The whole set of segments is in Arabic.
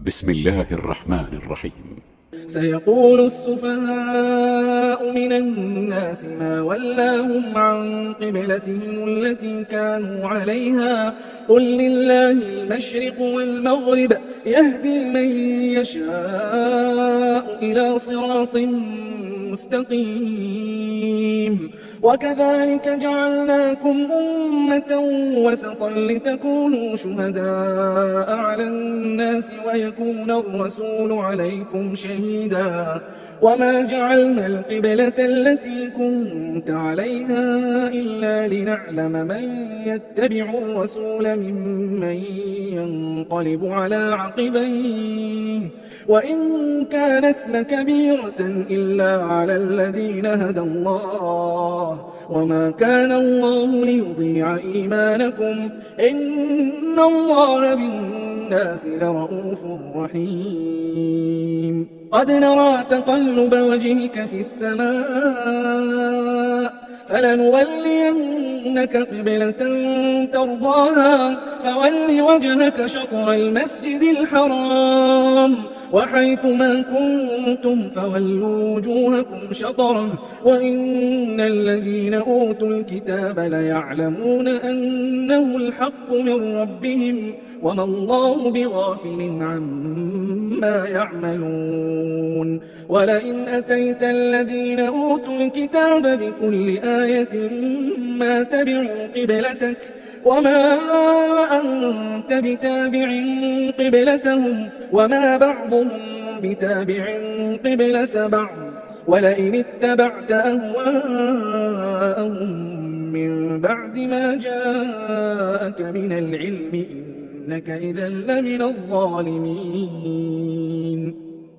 بسم الله الرحمن الرحيم. سيقول السفهاء من الناس ما ولاهم عن قبلتهم التي كانوا عليها قل لله المشرق والمغرب يهدي من يشاء إلى صراط مستقيم. وكذلك جعلناكم أمة وسطا لتكونوا شهداء على الناس ويكون الرسول عليكم شهيدا. وما جعلنا القبلة التي كنت عليها إلا لنعلم من يتبع الرسول ممن ينقلب على عقبيه وإن كانت لكبيرة إلا على الذين هدى الله وما كان الله ليضيع إيمانكم إن الله بالناس لرؤوف رحيم. قد نرى تقلب وجهك في السماء فلنولينك قبلة ترضاها فول وجهك شطر المسجد الحرام وحيث ما كنتم فولوا وجوهكم شطره وإن الذين أوتوا الكتاب ليعلمون أنه الحق من ربهم وما الله بغافل عما يعملون. ولئن أتيت الذين أوتوا الكتاب بكل آية ما تبعوا قبلتك وما أنت بتابع قبلتهم وما بعضهم بتابع قبلة بعض ولئن اتبعت أهواءهم من بعد ما جاءك من العلم إنك إذا لمن الظالمين.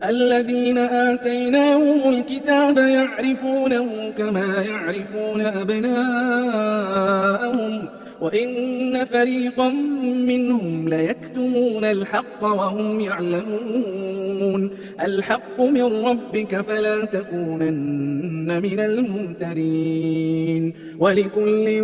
الذين آتيناهم الكتاب يعرفونه كما يعرفون أبناءهم وإن فريقا منهم ليكتمون الحق وهم يعلمون. الحق من ربك فلا تكونن من الممترين. ولكل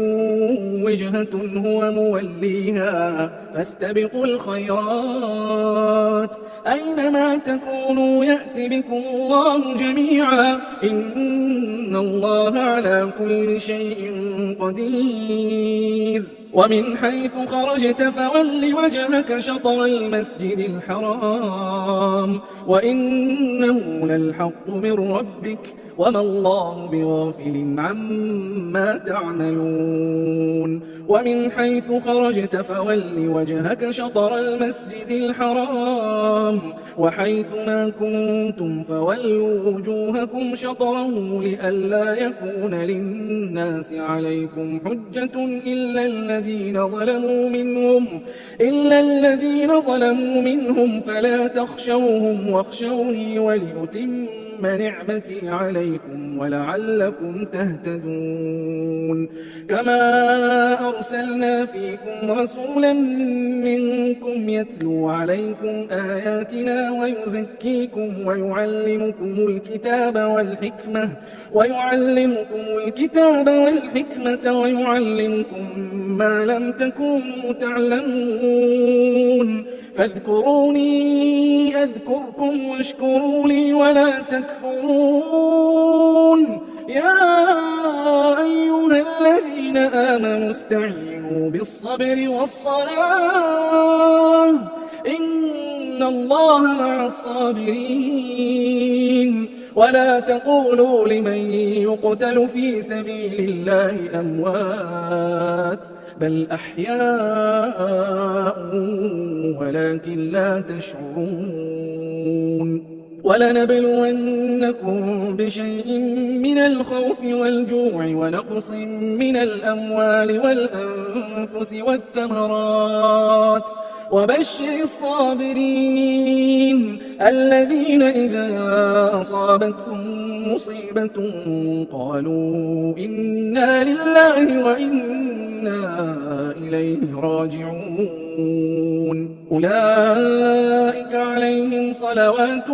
وجهة هو موليها فاستبقوا الخيرات أينما تكونوا يأت بكم الله جميعا إن الله على كل شيء قدير. ومن حيث خرجت فول وجهك شطر المسجد الحرام وإنه للحق من ربك وما الله بغافل عما تعملون. ومن حيث خرجت فول وجهك شطر المسجد الحرام وحيث ما كنتم فولوا وجوهكم شطره لئلا يكون للناس عليكم حجة إلا الذين ظلموا منهم فلا تخشوهم واخشوني ولأتم نعمتي عليكم ولعلكم تهتدون. كما أرسلنا فيكم رسولا منكم يتلو عليكم آياتنا ويزكيكم ويعلمكم الكتاب والحكمة ويعلمكم ما لم تكونوا تعلمون. فاذكروني أذكركم واشكروا لي ولا تكفرون. يا أيها الذين آمنوا استعينوا بالصبر والصلاة إن الله مع الصابرين. ولا تقولوا لمن يقتل في سبيل الله أموات بل أحياء ولكن لا تشعرون. ولنبلونكم بشيء من الخوف والجوع ونقص من الأموال والأنفس والثمرات وبشر الصابرين الذين إذا أصابتهم مصيبة قالوا إنا لله وإنا إليه راجعون. أولئك عليهم صلوات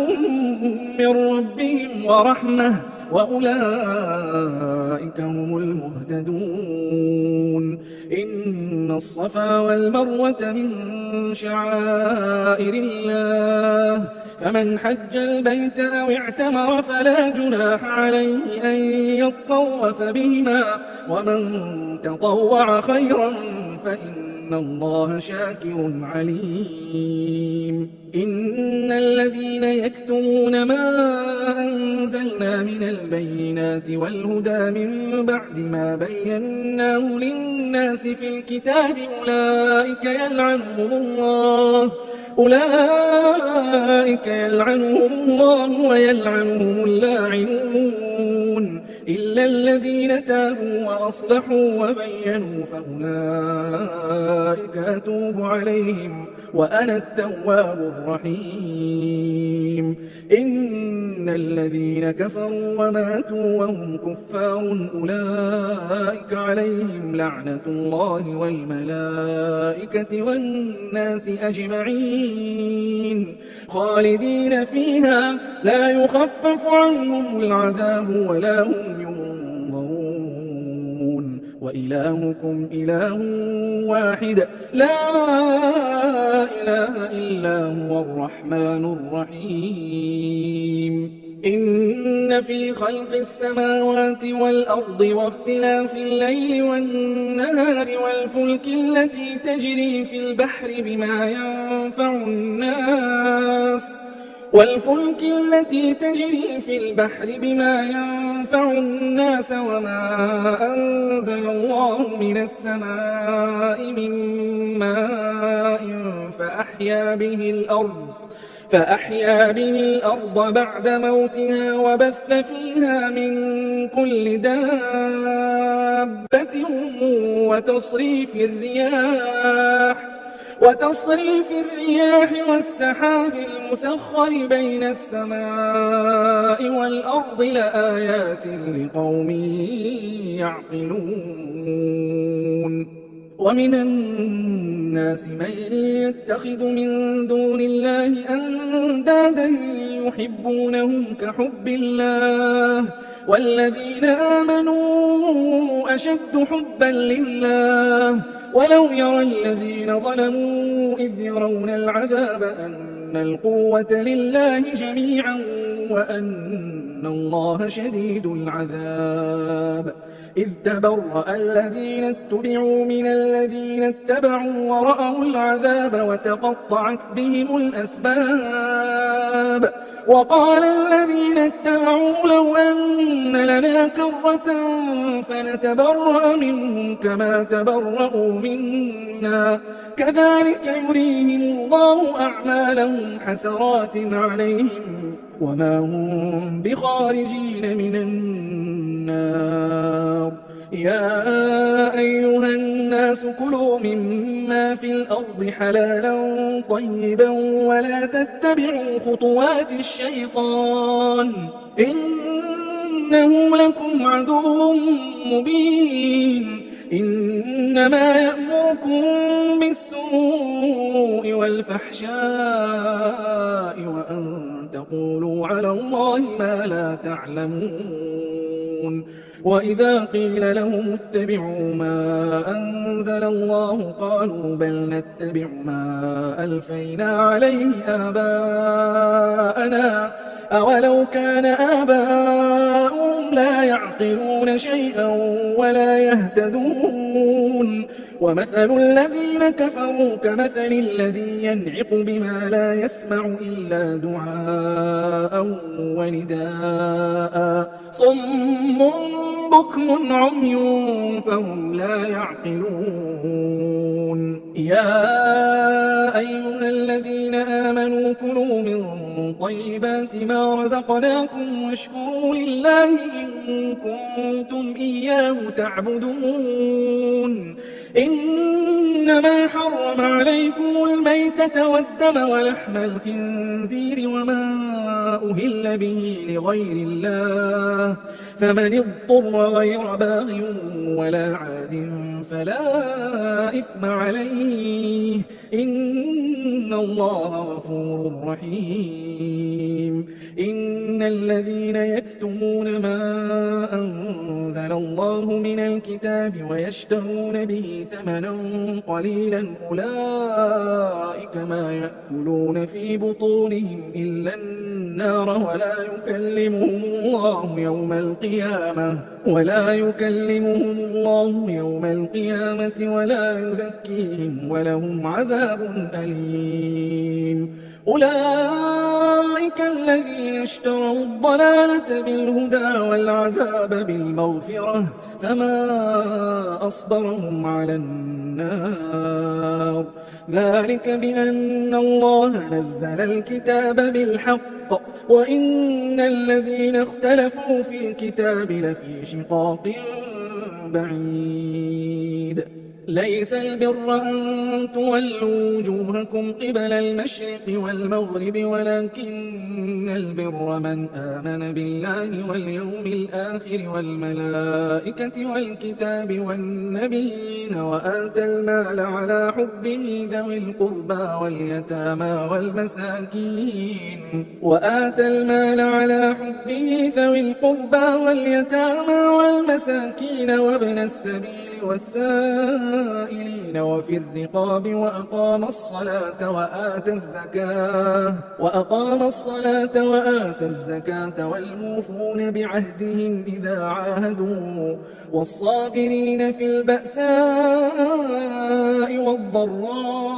من ربهم ورحمة وأولئك هم المهتدون. إن الصفا والمروة من شعائر الله، فمن حج البيت أو اعتمر فلا جناح عليه أن يطوف بهما، ومن تطوع خيرا فإن الله شاكر عليم. إن الذين يكتمون ما أنزلنا من البينات والهدى من بعد ما بيناه للناس في الكتاب أولئك يلعنهم الله ويلعنهم اللاعنون، إلا الذين تابوا وأصلحوا وبينوا فأولئك أتوب عليهم وأنا التواب الرحيم. إن الذين كفروا وماتوا وهم كفار أولئك عليهم لعنة الله والملائكة والناس أجمعين خالدين فيها لا يخفف عنهم العذاب ولا هم ينظرون. وإلهكم إله واحد لا إله إلا هو الرحمن الرحيم. إن في خلق السماوات والأرض واختلاف الليل والنهار والفلك التي تجري في البحر بما ينفع الناس وما أنزل الله من السماء من ماء فأحيا به الأرض بعد موتها وبث فيها من كل دابة وتصريف الرياح والسحاب المسخر بين السماء والأرض لآيات لقوم يعقلون. ومن الناس من يتخذ من دون الله أندادا يحبونهم كحب الله والذين آمنوا أشد حبا لله ولو يرى الذين ظلموا إذ يرون العذاب أن القوة لله جميعا وأن الله شديد العذاب. إذ تبرأ الذين اتبعوا من الذين اتبعوا ورأوا العذاب وتقطعت بهم الأسباب. وقال الذين اتبعوا لو أن لنا كرة فنتبرأ منهم كما تبرأوا منا كذلك يريهم الله أعمالهم حسرات عليهم وما هم بخارجين من النار. يا أيها الناس كلوا مما في الأرض حلالا طيبا ولا تتبعوا خطوات الشيطان إنه لكم عدو مبين. إنما يأمركم بالسوء والفحشاء وأن تقولوا على الله ما لا تعلمون. وإذا قيل لهم اتبعوا ما أنزل الله قالوا بل نتبع ما ألفينا عليه آباءنا أولو كان آباؤهم لا يعقلون شيئا ولا يهتدون. ومثل الذين كفروا كمثل الذي ينعق بما لا يسمع إلا دعاء ونداء صم بكم عمي فهم لا يعقلون. يا أيها الذين آمنوا كلوا من طيبات ما رزقناكم واشكروا لله إن كنتم إياه تعبدون. إنما حرم عليكم الميتة والدم ولحم الخنزير وما أهل به لغير الله فمن اضطر غير باغ ولا عاد فلا إثم عليه إن الله غفور رحيم. إن الذين يكتمون ما أنزل الله من الكتاب ويشترون به ثمنا قليلا أولئك ما يأكلون في بطونهم إلا النار ولا يكلمهم الله يوم القيامة ولا يزكيهم ولهم عذاب أليم. أولئك الذين اشتروا الضلالة بالهدى والعذاب بالمغفرة فما أصبرهم على النار. ذلك بأن الله نزل الكتاب بالحق وإن الذين اختلفوا في الكتاب لفي شقاق بعيد. ليس البر أن تولوا وجوهكم قبل المشرق والمغرب ولكن البر من آمن بالله واليوم الآخر والملائكة والكتاب والنبيين وآتى المال على حبه ذوي القربى واليتامى والمساكين وابن السبيل والسائلين وفي الرقاب وأقام الصلاة وآتى الزكاة والموفون بعهدهم إذا عاهدوا والصابرين في البأساء والضراء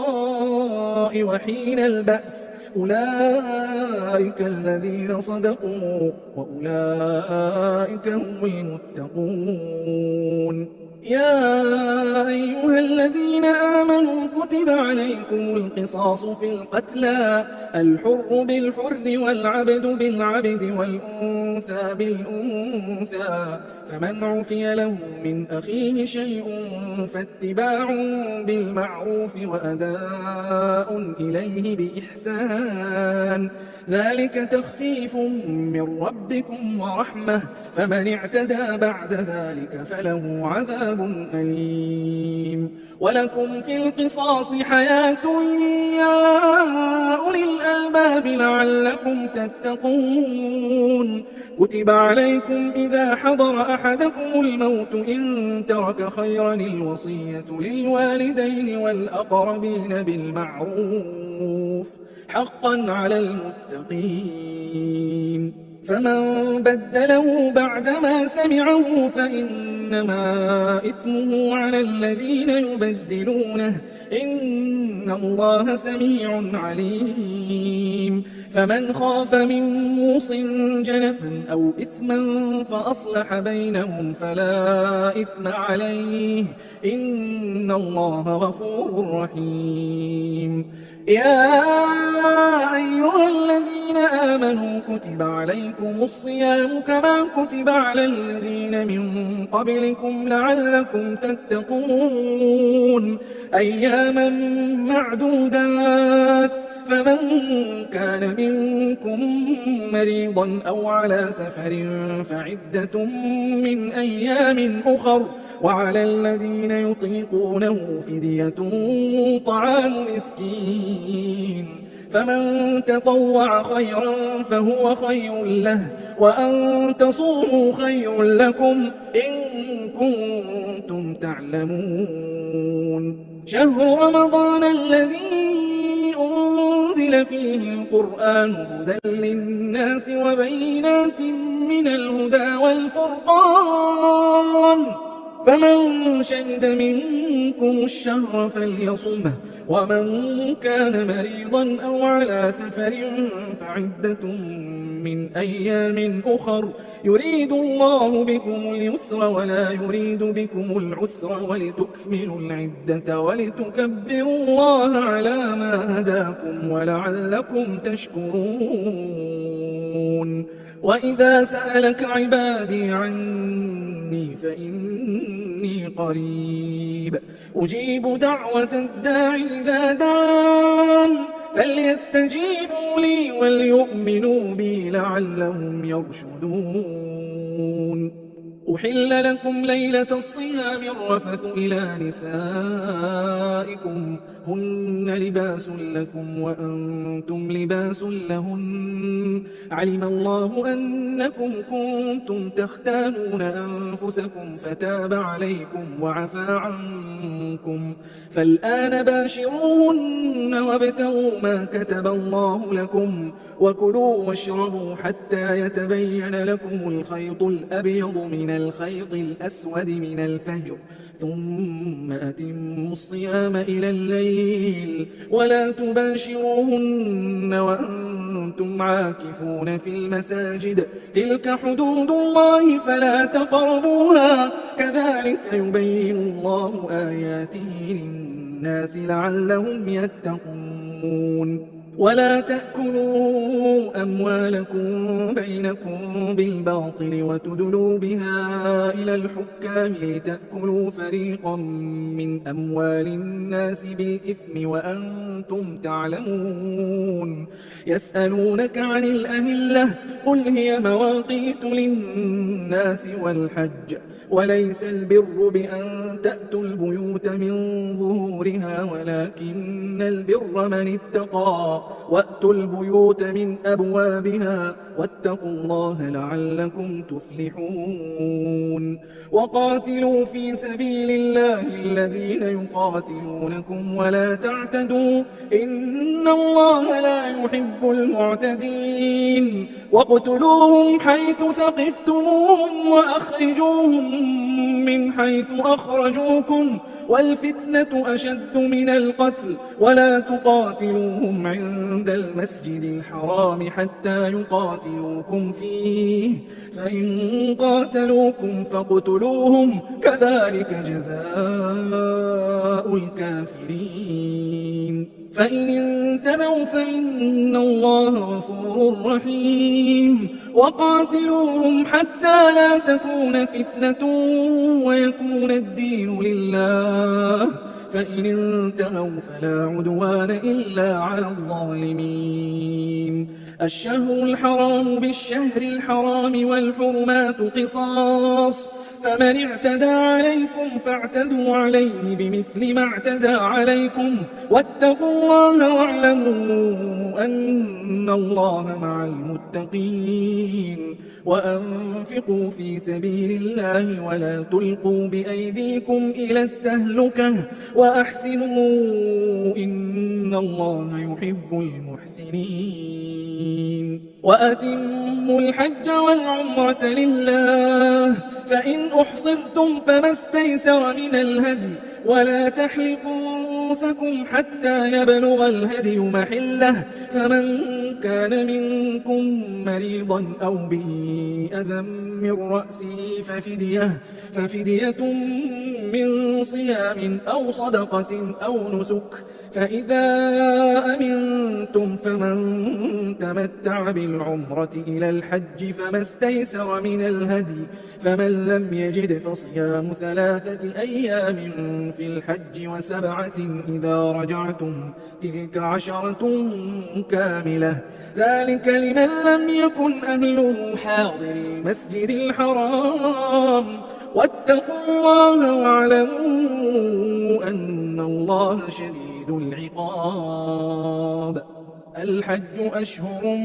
وحين البأس أولئك الذين صدقوا وأولئك هم المتقون. يا أيها الذين آمنوا كتب عليكم القصاص في القتلى الحر بالحر والعبد بالعبد والأنثى بالأنثى فمن عفي له من أخيه شيء فاتباع بالمعروف وأداء إليه بإحسان ذلك تخفيف من ربكم ورحمة فمن اعتدى بعد ذلك فله عذاب أليم. ولكم في القصاص حياة يا أولي الألباب لعلكم تتقون. كتب عليكم إذا حضر أحدكم الموت إن ترك خيرا الوصية للوالدين والأقربين بالمعروف حقا على المتقين. فمن بدله بعدما سمعه فإنما إثمه على الذين يبدلونه إن الله سميع عليم. فمن خاف من موص جنفا أو إثما فأصلح بينهم فلا إثم عليه إن الله غفور رحيم. يا أيها الذين آمنوا كتب عليكم الصيام كما كتب على الذين من قبلكم لعلكم تتقون أياما معدودات فمن كان منكم مريضا أو على سفر فعدة من أيام أخر وعلى الذين يطيقونه فدية طعام مسكين فمن تطوع خيرا فهو خير له وأن تصوموا خير لكم إن كنتم تعلمون. شهر رمضان الذي أنزل فيه القرآن هدى للناس وبينات من الهدى والفرقان فمن شهد منكم الشهر فليصمه ومن كان مريضا أو على سفر فعدة من أيام أخر يريد الله بكم اليسر ولا يريد بكم العسر ولتكملوا العدة ولتكبروا الله على ما هداكم ولعلكم تشكرون. وإذا سألك عبادي عني فإني قريب أجيب دعوة الداع إذا دعان فليستجيبوا لي وليؤمنوا بي لعلهم يرشدون. أحل لكم ليلة الصيام الرفث إلى نسائكم هن لباس لكم وأنتم لباس لهن علم الله أنكم كنتم تختانون أنفسكم فتاب عليكم وعفى عنكم فالآن باشروهن وابتغوا ما كتب الله لكم وكلوا واشربوا حتى يتبين لكم الخيط الأبيض من الخيط الأسود من الفجر ثم أتموا الصيام إلى الليل ولا تباشروهن وأنتم عاكفون في المساجد تلك حدود الله فلا تقربوها كذلك يبين الله آياته للناس لعلهم يتقون ولا تأكلوا أموالكم بينكم بالباطل وتدلوا بها إلى الحكام لتأكلوا فريقا من أموال الناس بالإثم وأنتم تعلمون يسألونك عن الأهلة قل هي مواقيت للناس والحج وليس البر بأن تأتوا البيوت من ظهورها ولكن البر من اتقى وأتوا البيوت من أبوابها واتقوا الله لعلكم تفلحون وقاتلوا في سبيل الله الذين يقاتلونكم ولا تعتدوا إن الله لا يحب المعتدين واقتلوهم حيث ثقفتموهم وأخرجوهم من حيث أخرجوكم والفتنة أشد من القتل ولا تقاتلوهم عند المسجد الحرام حتى يقاتلوكم فيه فإن قاتلوكم فاقتلوهم كذلك جزاء الكافرين فإن انتهوا فإن الله غفور رحيم وقاتلوهم حتى لا تكون فتنة ويكون الدين لله فإن انتهوا فلا عدوان إلا على الظالمين الشهر الحرام بالشهر الحرام والحرمات قصاص فمن اعتدى عليكم فاعتدوا عليه بمثل ما اعتدى عليكم واتقوا الله واعلموا أن الله مع المتقين وأنفقوا في سبيل الله ولا تلقوا بأيديكم إلى التهلكة وأحسنوا إن الله يحب المحسنين وأتموا الحج والعمرة لله فإن أحصرتم فما استيسر من الهدي ولا تحلقوا رؤوسكم حتى يبلغ الهدي محله فمن كان منكم مريضا أو به أذى من رأسه ففدية من صيام أو صدقة أو نسك فإذا أمنتم فمن تمتع بالعمرة إلى الحج فما استيسر من الهدي فمن لم يجد فصيام 3 أيام في الحج و7 إذا رجعتم تلك 10 كاملة ذلك لمن لم يكن أهله حاضر المسجد الحرام واتقوا الله واعلموا أن الله شديد العقاب الحج أشهر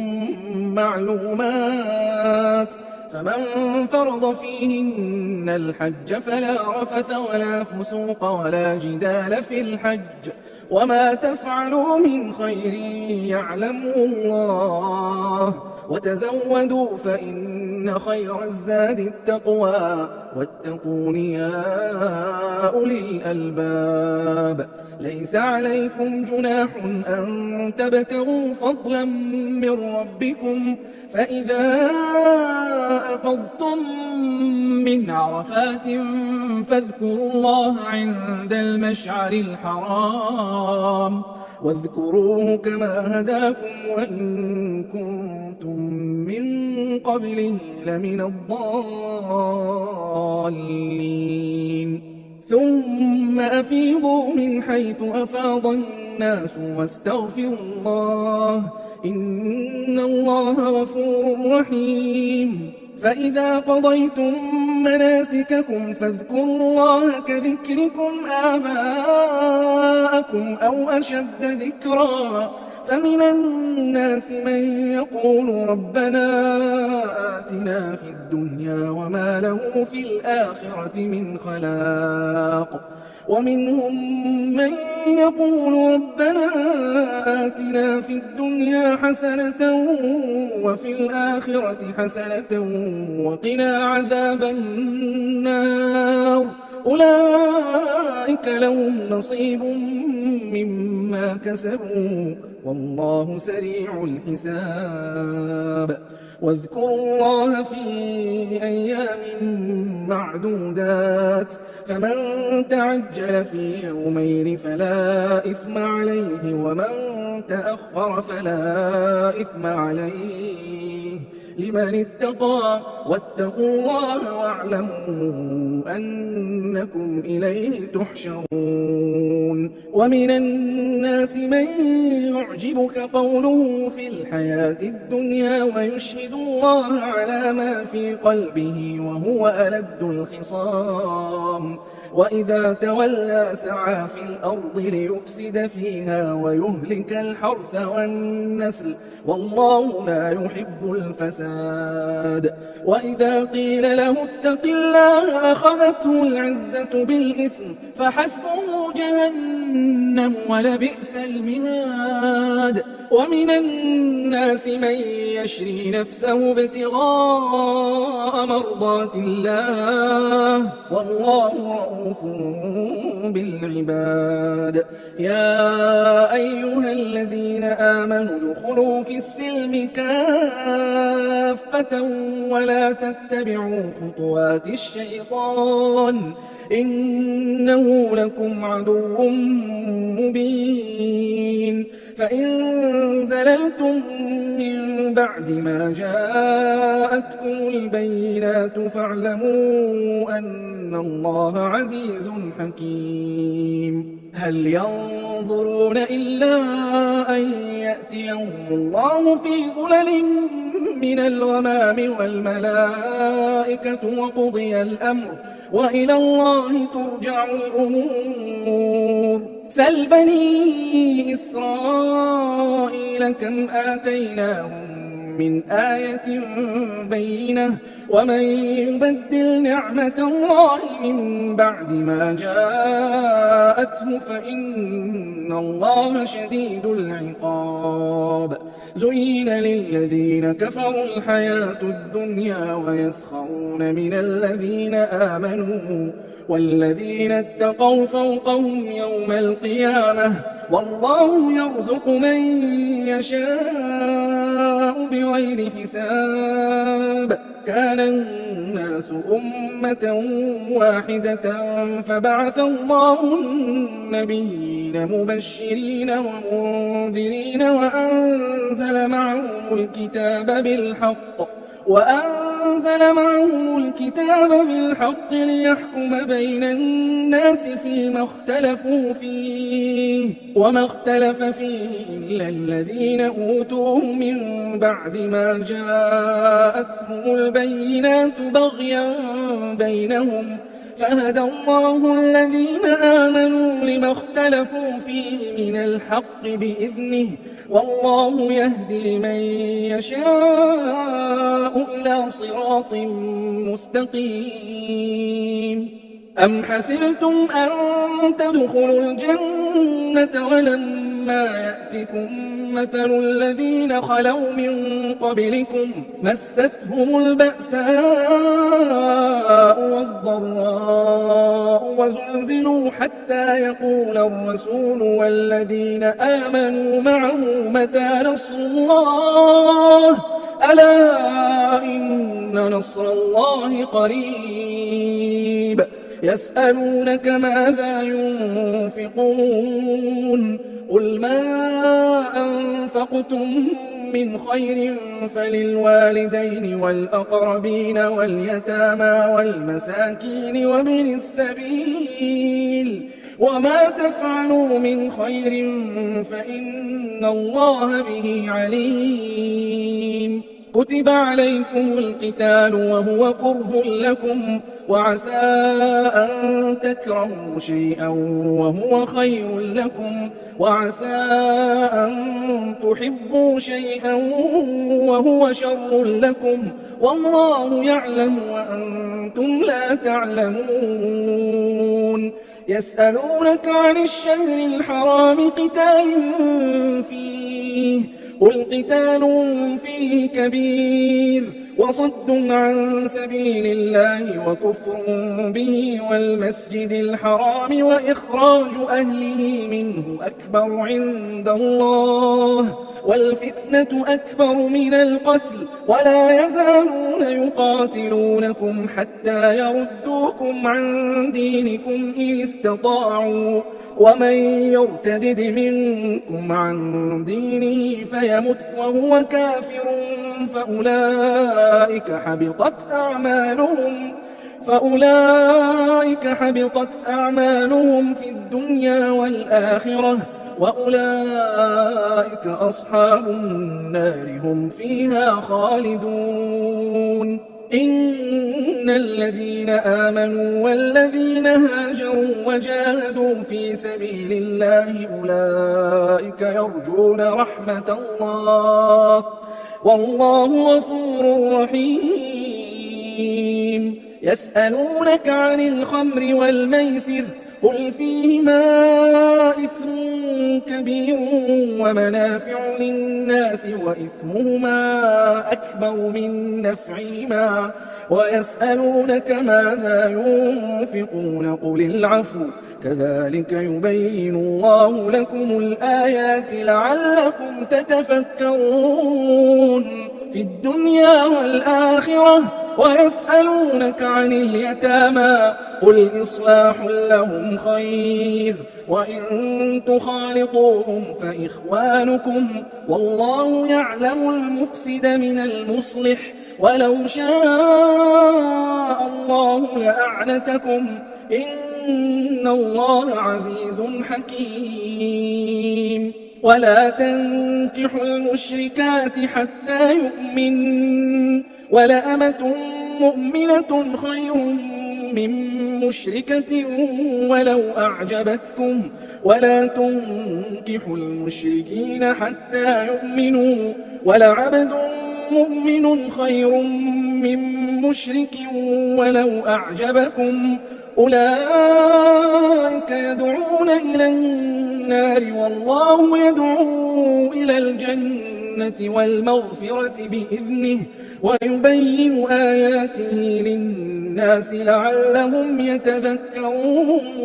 معلومات فمن فرض فيهن الحج فلا رفث ولا فسوق ولا جدال في الحج وما تفعلوا من خير يعلمه الله وتزودوا فإن خير الزاد التقوى واتقون يا أولي الألباب ليس عليكم جناح أن تبتغوا فضلا من ربكم فإذا أفضتم من عرفات فاذكروا الله عند المشعر الحرام واذكروه كما هداكم وإن كنتم من قبله لمن الضالين ثم أفيضوا من حيث أفاض الناس واستغفروا الله إن الله غفور رحيم فإذا قضيتم مناسككم فاذكروا الله كذكركم آباءكم أو أشد ذكرا فمن الناس من يقول ربنا آتنا في الدنيا وما له في الآخرة من خلاق ومنهم من يقول ربنا آتنا في الدنيا حسنة وفي الآخرة حسنة وقنا عذاب النار أولئك لهم نصيب مما كسبوا والله سريع الحساب واذكروا الله في أيام معدودات فمن تعجل في يومين فلا إثم عليه ومن تأخر فلا إثم عليه لمن اتقى واتقوا الله واعلموا أنكم إليه تحشرون ومن الناس من يعجبك قوله في الحياة الدنيا ويشهد الله على ما في قلبه وهو ألد الخصام وإذا تولى سعى في الأرض ليفسد فيها ويهلك الحرث والنسل والله لا يحب الفساد وإذا قيل له اتق الله أخذته العزة بالإثم فحسبه جهنم ولبئس المهاد ومن الناس من يشري نفسه ابتغاء مرضات الله والله رؤوف بالعباد يا أيها الذين آمنوا ادخلوا في السلم كافة ولا تتبعوا خطوات الشيطان إنه لكم عدو مبين فإن زللتم من بعد ما جاءتكم البينات فاعلموا أن الله عزيز حكيم هل ينظرون إلا أن يأتيهم الله في ظلل من الغمام والملائكة وقضي الأمر وإلى الله ترجع الأمور سل بني إسرائيل كم آتيناهم من آية بينة ومن يبدل نعمة الله من بعد ما جاءته فإن الله شديد العقاب زين للذين كفروا الحياة الدنيا ويسخرون من الذين آمنوا والذين اتقوا فوقهم يوم القيامة والله يرزق من يشاء بغير حساب كان الناس أمة واحدة فبعث الله النبيين مبشرين ومنذرين وأنزل معهم الكتاب بالحق ليحكم بين الناس فيما اختلفوا فيه وما اختلف فيه إلا الذين أوتوه من بعد ما جاءتهم البينات بغيا بينهم فهدى الله الذين آمنوا لما اختلفوا فيه من الحق بإذنه والله يهدي من يشاء إلى صراط مستقيم أم حسبتم أن تدخلوا الجنة ولما يأتكم مثل الذين خلوا من قبلكم مستهم البأساء والضراء وزلزلوا حتى يقول الرسول والذين آمنوا معه متى نصر الله ألا إن نصر الله قريب يسألونك ماذا ينفقون قل ما أنفقتم من خير فللوالدين والأقربين واليتامى والمساكين وابن السبيل وما تفعلوا من خير فإن الله به عليم كتب عليكم القتال وهو كره لكم وعسى أن تكرهوا شيئا وهو خير لكم وعسى أن تحبوا شيئا وهو شر لكم والله يعلم وأنتم لا تعلمون يسألونك عن الشهر الحرام قتال فيه قل قتال فيه كبير وصد عن سبيل الله وكفر به والمسجد الحرام وإخراج أهله منه أكبر عند الله والفتنة أكبر من القتل ولا يزالون يقاتلونكم حتى يردوكم عن دينكم إن استطاعوا ومن يرتدد منكم عن دينه فيمت وهو كافر فأولئك حبطت أعمالهم في الدنيا والآخرة وأولئك أصحاب النار هم فيها خالدون إن الذين آمنوا والذين هاجروا وجاهدوا في سبيل الله أولئك يرجون رحمة الله والله غفور رحيم يسألونك عن الخمر والميسر قل فيهما إثم كبير ومنافع للناس وإثمهما أكبر من نفعهما ويسألونك ماذا ينفقون قل العفو كذلك يبين الله لكم الآيات لعلكم تتفكرون في الدنيا والآخرة ويسألونك عن اليتامى قل إصلاح لهم خير وإن تخالطوهم فإخوانكم والله يعلم المفسد من المصلح ولو شاء الله لأعنتكم إن الله عزيز حكيم ولا تنكحوا المشركات حتى يؤمنوا ولأمة مؤمنة خير من مشركة ولو أعجبتكم ولا تنكحوا المشركين حتى يؤمنوا ولعبد مؤمن خير من مشرك ولو أعجبكم أولئك يدعون إلى النار والله يدعو إلى الجنة والمغفرة بإذنه ويبين آياته للناس لعلهم يتذكرون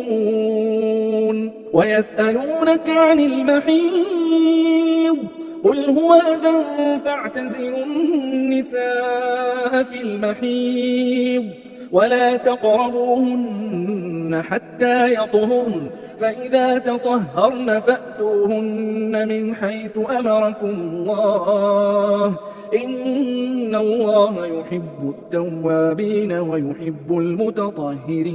ويسألونك عن المحيض قل هو أذى فاعتزلوا النساء في المحيض ولا تقربوهن حتى يطهرن فإذا تطهرن فأتوهن من حيث أمركم الله إن الله يحب التوابين ويحب المتطهرين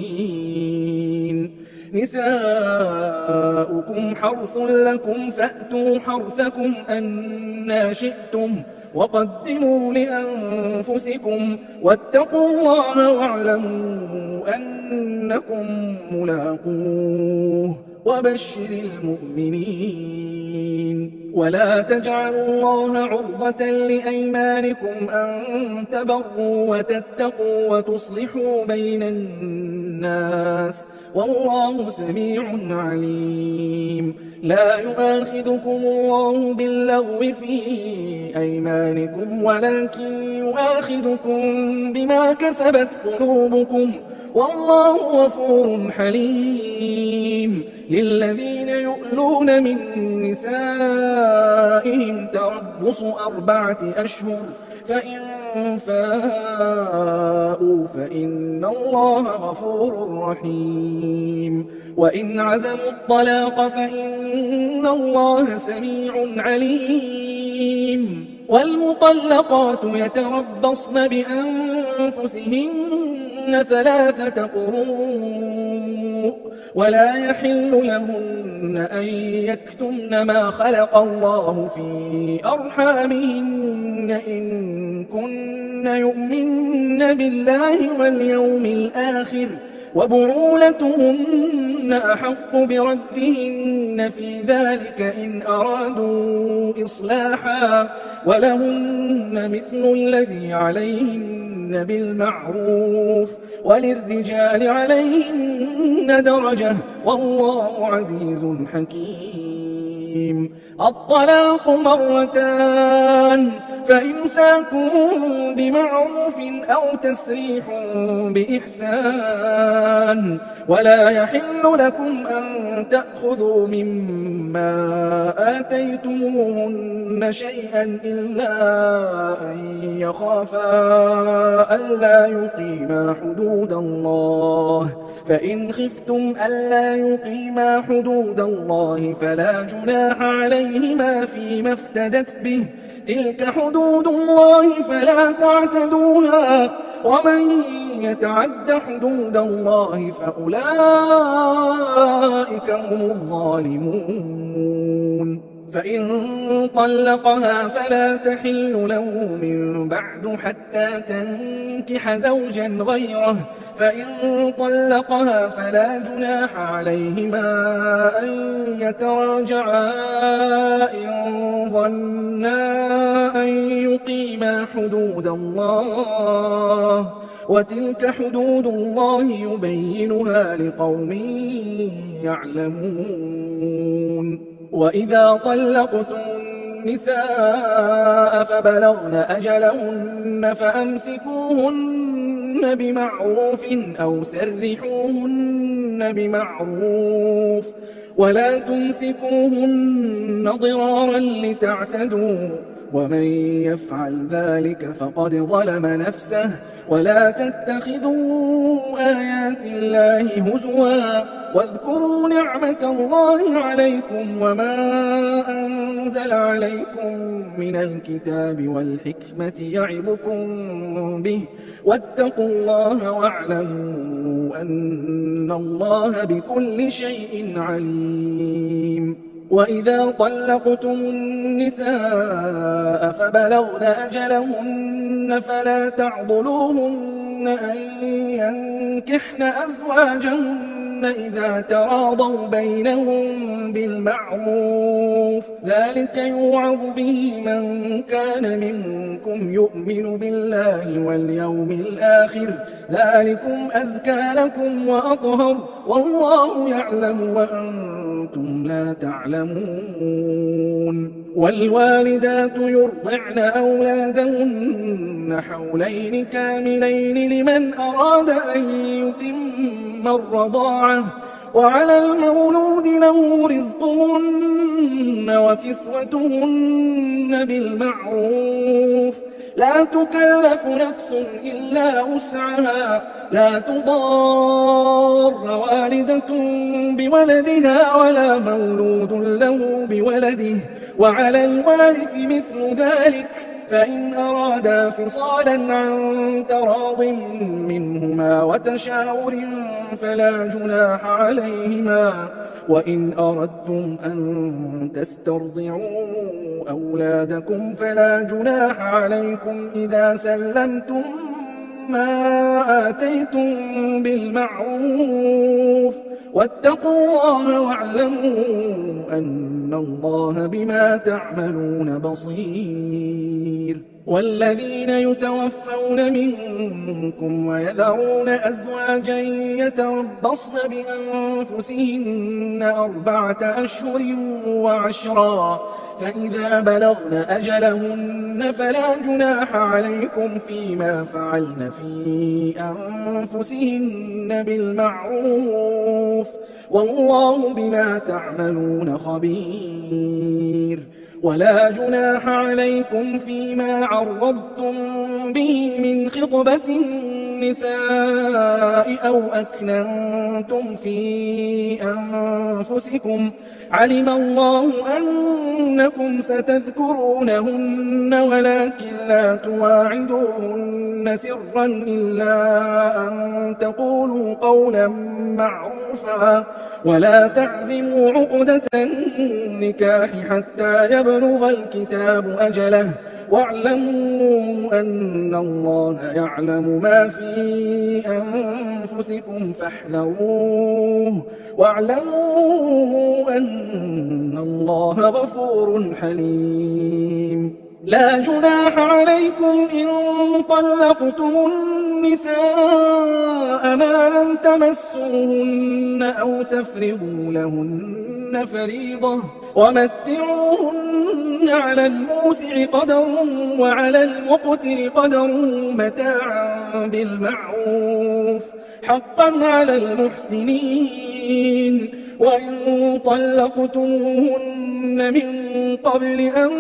نساؤكم حرث لكم فأتوا حرثكم أنى شئتم وقدموا لأنفسكم واتقوا الله واعلموا أنكم ملاقوه وبشر المؤمنين ولا تجعلوا الله عرضة لأيمانكم أن تبروا وتتقوا وتصلحوا بين الناس والله سميع عليم لا يؤاخذكم الله باللغو في أيمانكم ولكن يؤاخذكم بما كسبت قلوبكم والله غفور حليم للذين يؤلون من نسائهم تربص 4 أشهر فإن فاءوا فإن الله غفور رحيم وإن عزموا الطلاق فإن الله سميع عليم والمطلقات يتربصن بأنفسهن 3 قروء ولا يحل لهن أن يكتمن ما خلق الله في أرحامهن إن كن يؤمن بالله واليوم الآخر وبعولتهن أحق بردهن في ذلك إن أرادوا إصلاحا ولهن مثل الذي عليهن بالمعروف وللرجال عليهن درجة والله عزيز حكيم. الطلاق مرتان فإمساك بمعروف أو تسريح بإحسان ولا يحل لكم أن تأخذوا مما آتيتموهن شيئا إلا أن يخافا ألا يقيما حدود الله فإن خفتم ألا يقيما حدود الله فلا جناح عليهما فيما افتدت به تلك حدود الله فلا تعتدوها ومن يتعد حدود الله فأولئك هم الظالمون. فإن طلقها فلا تحل له من بعد حتى تنكح زوجا غيره فإن طلقها فلا جناح عليهما أن يتراجعا إن ظنا أن يقيما حدود الله وتلك حدود الله يبينها لقوم يعلمون. وإذا طلقتم النساء فبلغن أجلهن فأمسكوهن بمعروف أو سرحوهن بمعروف ولا تمسكوهن ضرارا لتعتدوا ومن يفعل ذلك فقد ظلم نفسه ولا تتخذوا آيات الله هزوا واذكروا نعمة الله عليكم وما أنزل عليكم من الكتاب والحكمة يعظكم به واتقوا الله واعلموا أن الله بكل شيء عليم. وإذا طلقتم النساء فبلغن أجلهن فلا تعضلوهن أن ينكحن أزواجهن إذا تراضوا بينهم بالمعروف ذلك يوعظ به من كان منكم يؤمن بالله واليوم الآخر ذلكم أزكى لكم وأطهر والله يعلم وأنتم لا تعلمون. والوالدات يرضعن أولادهن حولين كاملين لمن أراد أن يتم الرضاعة وعلى المولود له رزقهن وكسوتهن بالمعروف لا تكلف نفس إلا وسعها لا تضار والدة بولدها ولا مولود له بولده وعلى الوارث مثل ذلك فإن أرادا فصالا عن تراض منهما وتشاور فلا جناح عليهما وإن أردتم أن تسترضعوا أولادكم فلا جناح عليكم إذا سلمتم ما آتيتم بالمعروف واتقوا الله واعلموا أن الله بما تعملون بصير. والذين يتوفون منكم ويذرون أزواجا يتربصن بأنفسهن 4 أشهر وعشرا فإذا بلغن أجلهن فلا جناح عليكم فيما فعلن في أنفسهن بالمعروف والله بما تعملون خبير. ولا جناح عليكم فيما عرضتم به من خطبة النساء أو أكننتم في أنفسكم علم الله أنكم ستذكرونهن ولكن لا تواعدوهن سرا إلا أن تقولوا قولا معروفا ولا تعزموا عقدة النكاح حتى يبلغ الكتاب أجله واعلموا أن الله يعلم ما في أنفسكم فاحذروه واعلموا أن الله غفور حليم لا جناح عليكم إن طلقتم النساء ما لم تمسوهن أو تفرضوا لهن فريضة ومتعوهن على الموسع قدره وعلى المقتر قدره متاعا بالمعروف حقا على المحسنين وإن طلقتموهن من قبل أن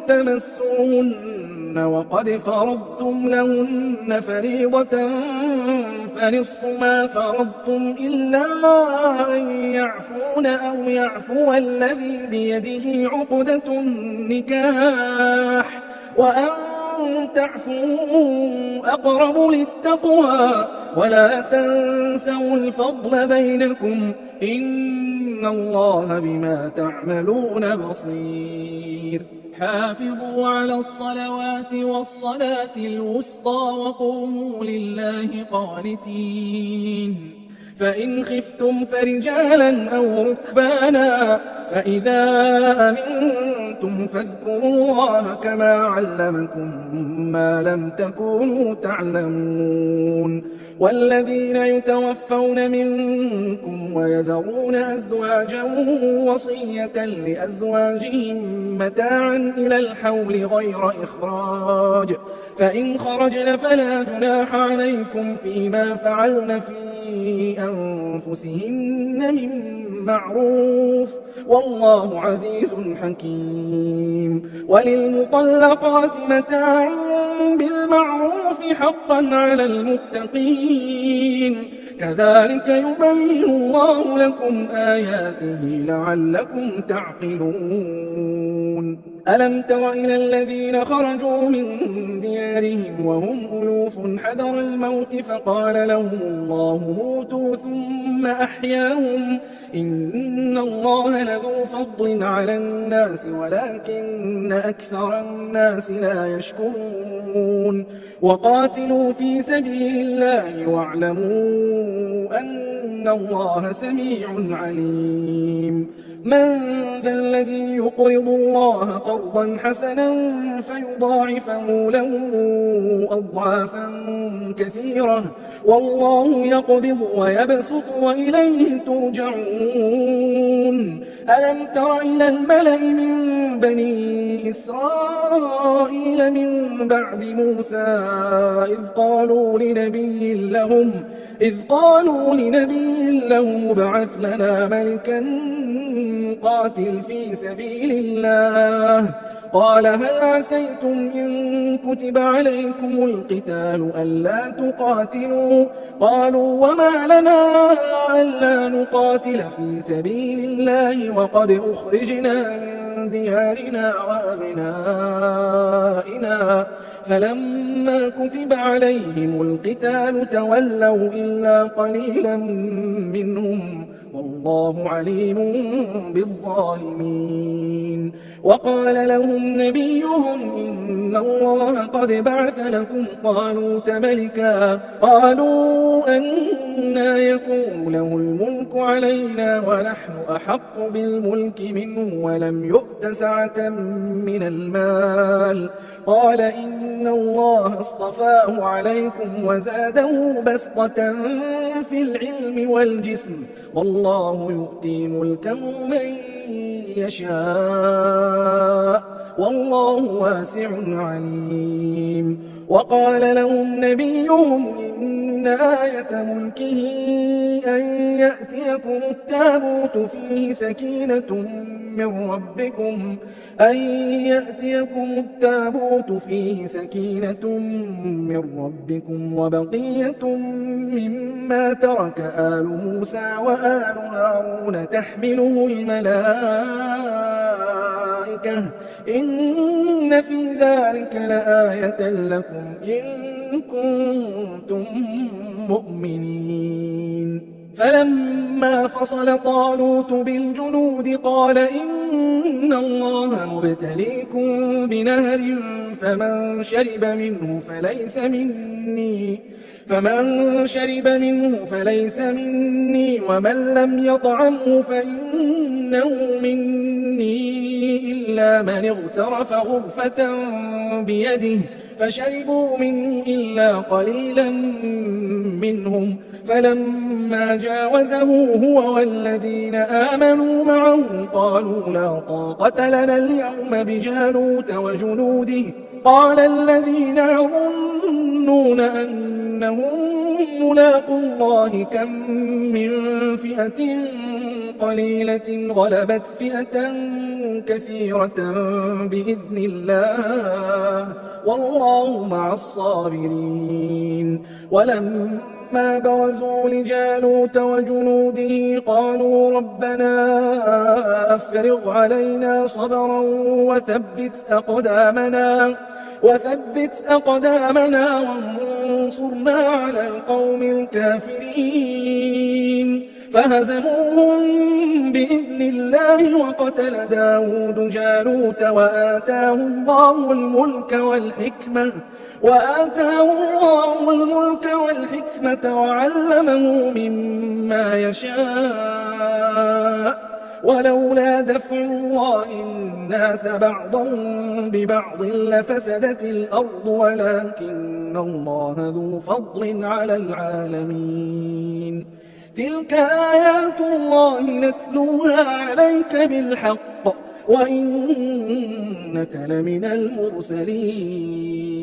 تمسوهن وقد فرضتم لهن فريضة فنصف ما فرضتم إلا أن يعفون أو يعفو الذي بيده عقدة النكاح وأن تعفوا أقرب للتقوى ولا تنسوا الفضل بينكم إن الله بما تعملون بصير حافظوا على الصلوات والصلاة الوسطى وقوموا لله قانتين فإن خفتم فرجالا أو ركبانا فإذا أمنتم فاذكروا الله كما علمكم ما لم تكونوا تعلمون والذين يتوفون منكم ويذرون أزواجا وصية لأزواجهم متاعا إلى الحول غير إخراج فإن خرجن فلا جناح عليكم فيما فعلن في أنفسهن من معروف والله عزيز حكيم وللمطلقات متاع بالمعروف حقا على المتقين كذلك يبين الله لكم آياته لعلكم تعقلون ألم تر إلى الذين خرجوا من ديارهم وهم ألوف حذر الموت فقال لهم الله موتوا ثم أحياهم إن الله لذو فضل على الناس ولكن أكثر الناس لا يشكرون وقاتلوا في سبيل الله واعلموا أن الله سميع عليم من ذا الذي يقرض الله قرضا حسنا فيضاعفه له أضعافا كثيرة والله يقبض ويبسط وإليه ترجعون ألم تر إلى الملأ من بني إسرائيل من بعد موسى إذ قالوا لنبي لهم ابعث لنا ملكا نقاتل في سبيل الله قال هل عسيتم إن كتب عليكم القتال ألا تقاتلوا قالوا وما لنا ألا نقاتل في سبيل الله وقد أخرجنا من ديارنا وأبنائنا فلما كتب عليهم القتال تولوا إلا قليلا منهم والله عليم بالظالمين وقال لهم نبيهم إن الله قد بعث لكم طالوت ملكا قالوا أنى يكون له الملك علينا ونحن أحق بالملك منه ولم يؤت سعة من المال قال إن الله اصطفاه عليكم وزاده بسطة في العلم والجسم والله يؤتي ملكه من يشاء والله واسع عليم وقال لهم نبيهم إن إن آية ملكه أن يأتيكم التابوت فيه سكينة من ربكم وبقية مما ترك آل موسى وآل هارون تحمله الملائكة إن في ذلك لآية لكم إن كنتم مؤمنين. فلما فصل طالوت بالجنود قال إن الله مبتليكم بنهر فمن شرب منه فليس مني ومن لم يطعمه فإنه مني إلا من اغترف غرفة بيده فشربوا منه إلا قليلا منهم. فلما جاوزه هو والذين آمنوا معه قالوا لا طاقة لنا اليوم بجالوت وجنوده. قال الذين يظنون أنهم ملاقو الله كم من فئة قليلة غلبت فئة كثيرة بإذن الله والله مع الصابرين. ولما برزوا لجالوت وجنوده قالوا ربنا أفرغ علينا صبرا وثبت أقدامنا وانصرنا على القوم الكافرين. فهزموهم بإذن الله وقتل داود جالوت وآتاه الله الملك والحكمة وعلمه مما يشاء. ولولا دفع الله الناس بعضهم ببعض لفسدت الأرض ولكن الله ذو فضل على العالمين. تلك آيات الله نتلوها عليك بالحق وإنك لمن المرسلين.